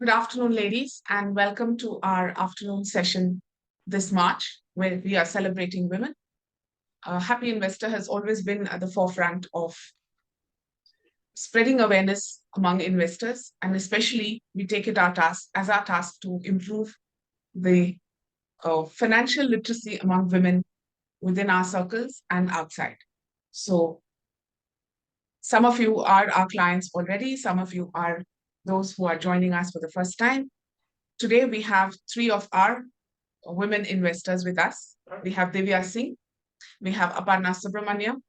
Good afternoon, ladies, and welcome to our afternoon session this March, where we are celebrating women. Happy Investor has always been at the forefront of spreading awareness among investors, and especially we take it as our task to improve the financial literacy among women within our circles and outside. So, some of you are our clients already, some of you are those who are joining us for the first time. Today, we have three of our women investors with us. We have Divyas Singh, we have Aparna Subramaniam,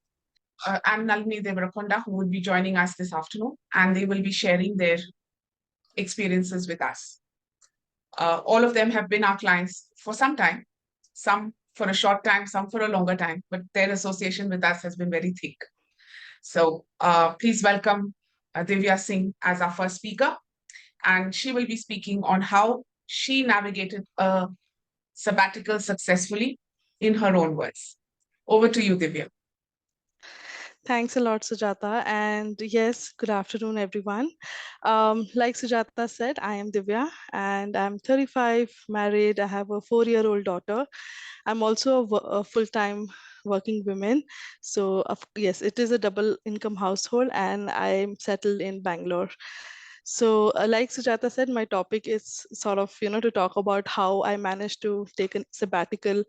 and Nalini Devarakonda, who will be joining us this afternoon, and they will be sharing their experiences with us. All of them have been our clients for some time, some for a short time, some for a longer time, but their association with us has been very thick. So please welcome Divya Singh as our first speaker, and she will be speaking on how she navigated a sabbatical successfully in her own words. Over to you, Divya. Thanks a lot, Sujata. And yes, good afternoon, everyone. Like Sujata said, I am Divya and I'm 35, married. I have a 4-year-old daughter. I'm also a full-time working woman. So, yes, it is a double income household and I'm settled in Bangalore. So, like Sujata said, my topic is sort of, to talk about how I managed to take a sabbatical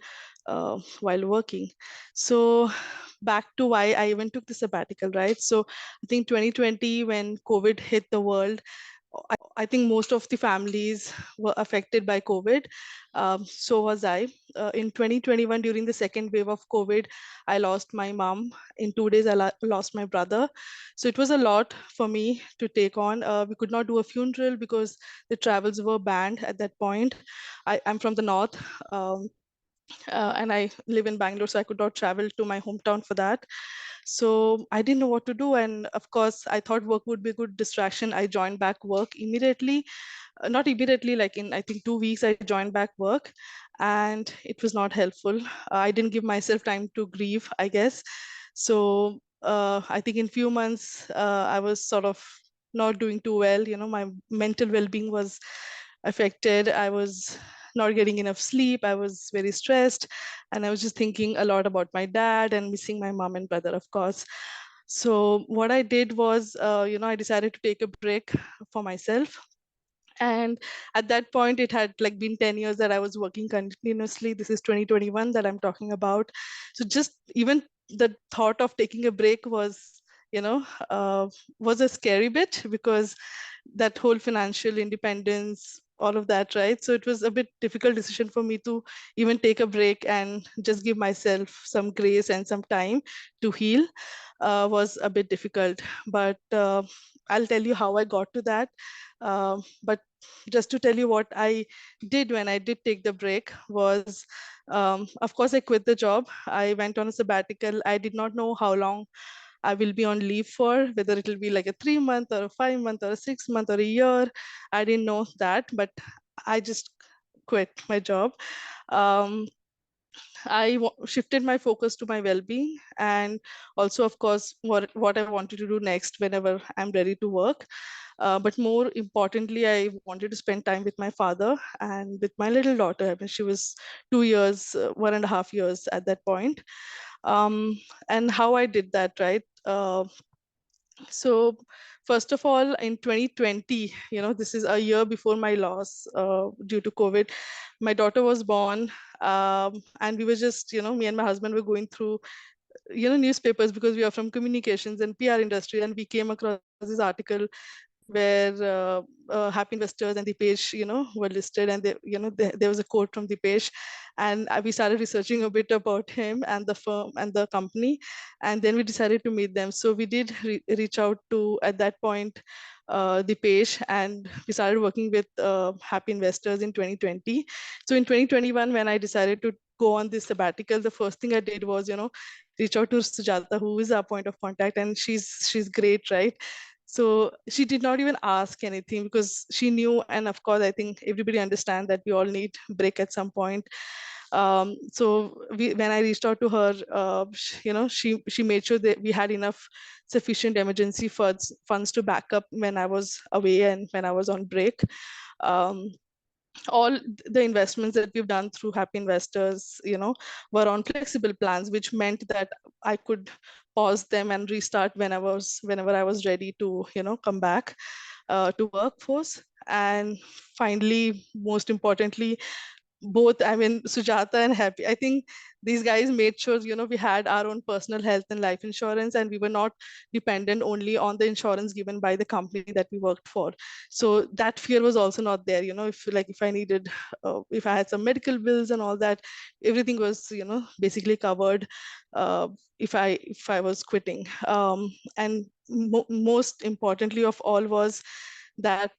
while working. So, back to why I even took the sabbatical, right? So, I think 2020, when COVID hit the world, I think most of the families were affected by COVID. So was I. In 2021, during the second wave of COVID, I lost my mom. In 2 days, I lost my brother. So it was a lot for me to take on. We could not do a funeral because the travels were banned at that point. I'm from the north. And I live in Bangalore, so I could not travel to my hometown for that. So I didn't know what to do. And of course, I thought work would be a good distraction. I joined back work immediately. Not immediately, like in I think 2 weeks, I joined back work, and it was not helpful. I didn't give myself time to grieve, I guess. So I think in few months, I was sort of not doing too well. My mental well-being was affected. I was not getting enough sleep. I was very stressed. And I was just thinking a lot about my dad and missing my mom and brother, of course. So what I did was, I decided to take a break for myself. And at that point, it had like been 10 years that I was working continuously. This is 2021 that I'm talking about. So just even the thought of taking a break was, was a scary bit, because that whole financial independence, all of that, right? So it was a bit difficult decision for me to even take a break and just give myself some grace and some time to heal. Was a bit difficult, but I'll tell you how I got to that. But just to tell you what I did when I did take the break was, of course, I quit the job. I went on a sabbatical. I did not know how long I will be on leave for, whether it will be like a 3 month or a 5 month or a 6 month or a year. I didn't know that, but I just quit my job. Um, shifted my focus to my well-being, and also, of course, what I wanted to do next whenever I'm ready to work. But more importantly, I wanted to spend time with my father and with my little daughter. I mean, she was 2 years, 1.5 years at that point. And how I did that, right? So first of all, in 2020, this is a year before my loss due to COVID. My daughter was born, and we were just, me and my husband were going through, newspapers, because we are from communications and PR industry, and we came across this article where Happy Investors and the page, were listed, and there was a quote from the page, and we started researching a bit about him and the firm and the company, and then we decided to meet them. So we did reach out to, at that point, the page, and we started working with Happy Investors in 2020. So in 2021, when I decided to go on this sabbatical, the first thing I did was, reach out to Sujata, who is our point of contact, and she's great, right? So she did not even ask anything, because she knew, and of course, I think everybody understands that we all need break at some point. So when I reached out to her, she made sure that we had enough sufficient emergency funds to back up when I was away and when I was on break. Um, all the investments that we've done through Happy Investors, were on flexible plans, which meant that I could pause them and restart whenever I was ready to, come back to workforce. And finally, most importantly, both, I mean, Sujata and Happy, I think these guys made sure, we had our own personal health and life insurance, and we were not dependent only on the insurance given by the company that we worked for. So that fear was also not there. If I needed, if I had some medical bills and all that, everything was, basically covered if I was quitting. And most importantly of all was that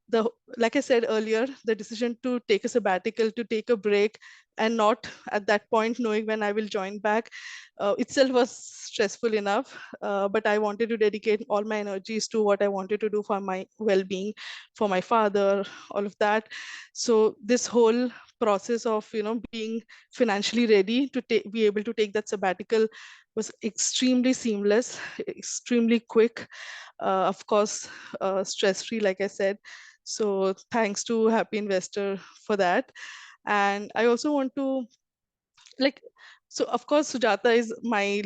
like I said earlier, the decision to take a sabbatical, to take a break, and not at that point knowing when I will join back, itself was stressful enough. But I wanted to dedicate all my energies to what I wanted to do for my well-being, for my father, all of that. So this whole process of being financially ready to be able to take that sabbatical was extremely seamless, extremely quick, of course, stress-free, like I said. So thanks to Happy Investor for that. And I also want to, like, so of course, Sujata is my,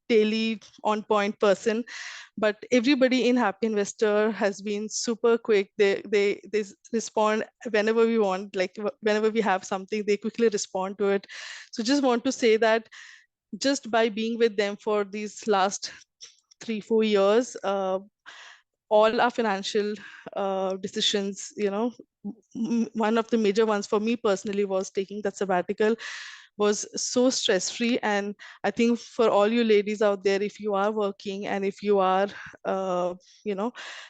daily on point person, but everybody in Happy Investor has been super quick. They respond whenever we want, like whenever we have something, they quickly respond to it. So just want to say that just by being with them for these last 3-4 years, all our financial decisions, one of the major ones for me personally was taking that sabbatical, was so stress free. And I think for all you ladies out there, if you are working and if you are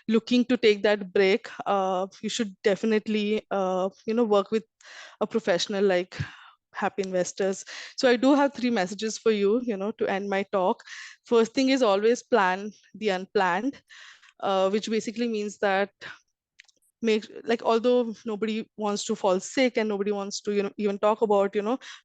looking to take that break, you should definitely work with a professional like Happy Investors. So I do have 3 messages for you, to end my talk. First thing is, always plan the unplanned, which basically means that although nobody wants to fall sick and nobody wants to even talk about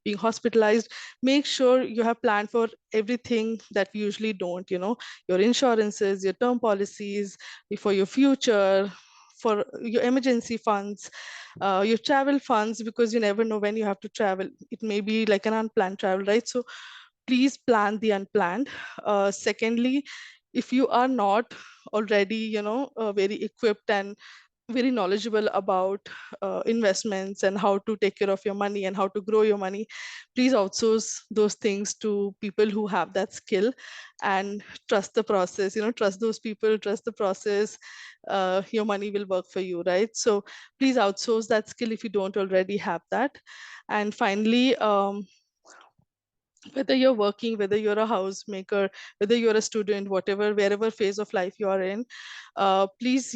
being hospitalized, make sure you have planned for everything that we usually don't, your insurances, your term policies, for your future, for your emergency funds, your travel funds, because you never know when you have to travel. It may be like an unplanned travel, right? So please plan the unplanned. Secondly, if you are not already very equipped and very knowledgeable about investments and how to take care of your money and how to grow your money, please outsource those things to people who have that skill, and trust the process. Trust those people, trust the process. Your money will work for you, right? So please outsource that skill if you don't already have that. And finally, whether you're working, whether you're a housemaker, whether you're a student, wherever phase of life you are in, please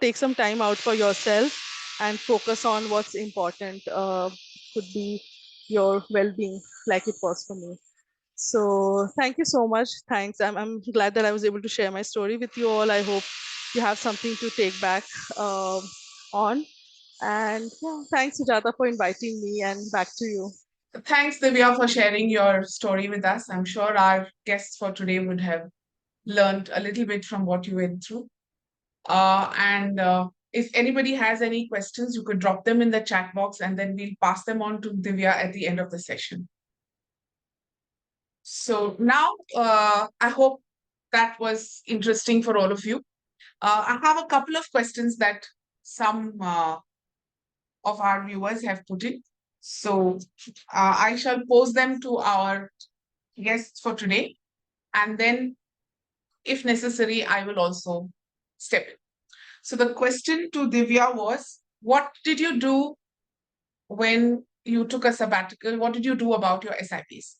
take some time out for yourself and focus on what's important. Could be your well-being, like it was for me. So thank you so much. Thanks. I'm glad that I was able to share my story with you all. I hope you have something to take back on. And yeah, thanks, Sujata, for inviting me, and back to you. Thanks, Divya, for sharing your story with us. I'm sure our guests for today would have learned a little bit from what you went through. And if anybody has any questions, you could drop them in the chat box and then we'll pass them on to Divya at the end of the session. So now I hope that was interesting for all of you. I have a couple of questions that some of our viewers have put in. So I shall pose them to our guests for today. And then, if necessary, I will also step in. So the question to Divya was, what did you do when you took a sabbatical? What did you do about your SIPs?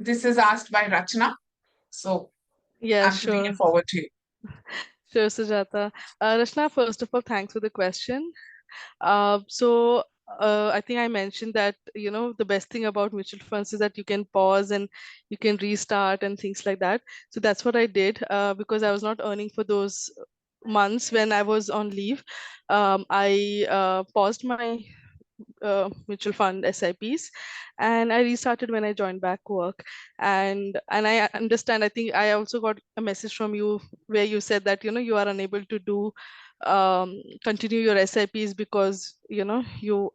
This is asked by Rachna. So Yeah, I'm putting sure. it forward to you. Sure, Sujata. Rachna, first of all, thanks for the question. So I think I mentioned that, the best thing about mutual funds is that you can pause and you can restart and things like that. So that's what I did, because I was not earning for those months when I was on leave. I paused my mutual fund SIPs, and I restarted when I joined back work. And I understand. I think I also got a message from you where you said that you are unable to do continue your SIPs because you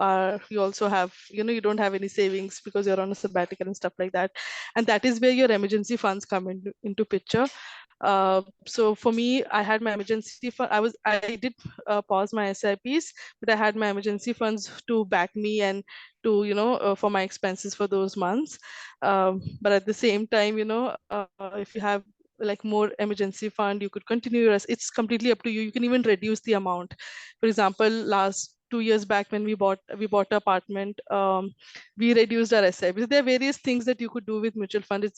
also have you don't have any savings because you're on a sabbatical and stuff like that, and that is where your emergency funds come into picture. So for me, I had my emergency fund. I did pause my SIPs, but I had my emergency funds to back me and to for my expenses for those months. But at the same time, if you have like more emergency fund, you could continue your. It's completely up to you. You can even reduce the amount. For example, last 2 years back when we bought an apartment, we reduced our SIPs. There are various things that you could do with mutual fund. It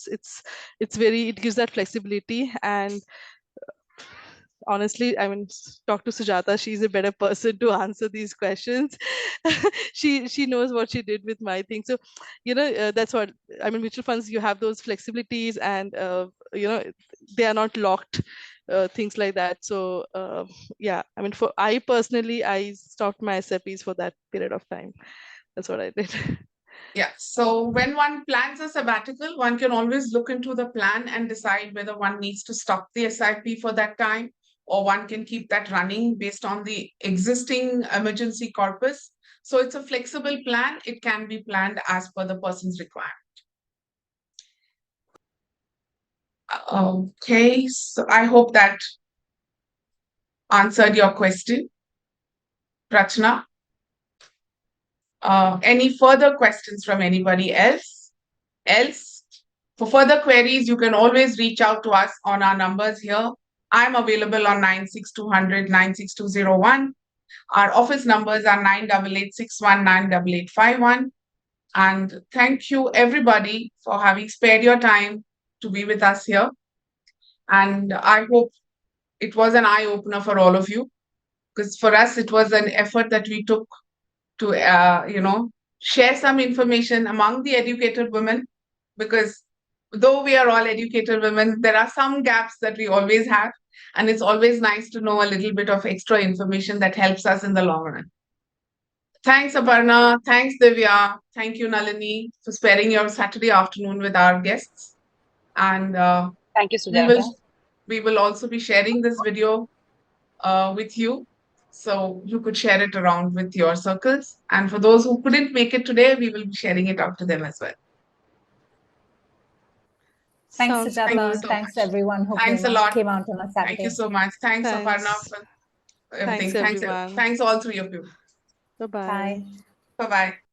gives that flexibility. And honestly, I mean, talk to Sujata. She's a better person to answer these questions. she knows what she did with my thing. So that's what I mean. Mutual funds, you have those flexibilities, and they are not locked, things like that. So yeah, I mean, I personally, I stopped my SIPs for that period of time. That's what I did. Yeah. So when one plans a sabbatical, one can always look into the plan and decide whether one needs to stop the SIP for that time, or one can keep that running based on the existing emergency corpus. So it's a flexible plan. It can be planned as per the person's requirement. Okay, so I hope that answered your question, Rachna. Any further questions from anybody else? For further queries, you can always reach out to us on our numbers here. I'm available on 96200 96201. Our office numbers are 9886198851. And thank you, everybody, for having spared your time to be with us here. And I hope it was an eye-opener for all of you, because for us, it was an effort that we took to, share some information among the educated women, because though we are all educated women, there are some gaps that we always have. And it's always nice to know a little bit of extra information that helps us in the long run. Thanks, Aparna. Thanks, Divya. Thank you, Nalini, for sparing your Saturday afternoon with our guests. And thank you, Sujata. We will also be sharing this video with you, so you could share it around with your circles. And for those who couldn't make it today, we will be sharing it out to them as well. Thanks, Sujata. Thanks, everyone who came out on a Saturday. Thank you so much. Thanks, Aparna, for everything. Thanks, everyone. Thanks all three of you. Bye-bye. Bye. Bye-bye.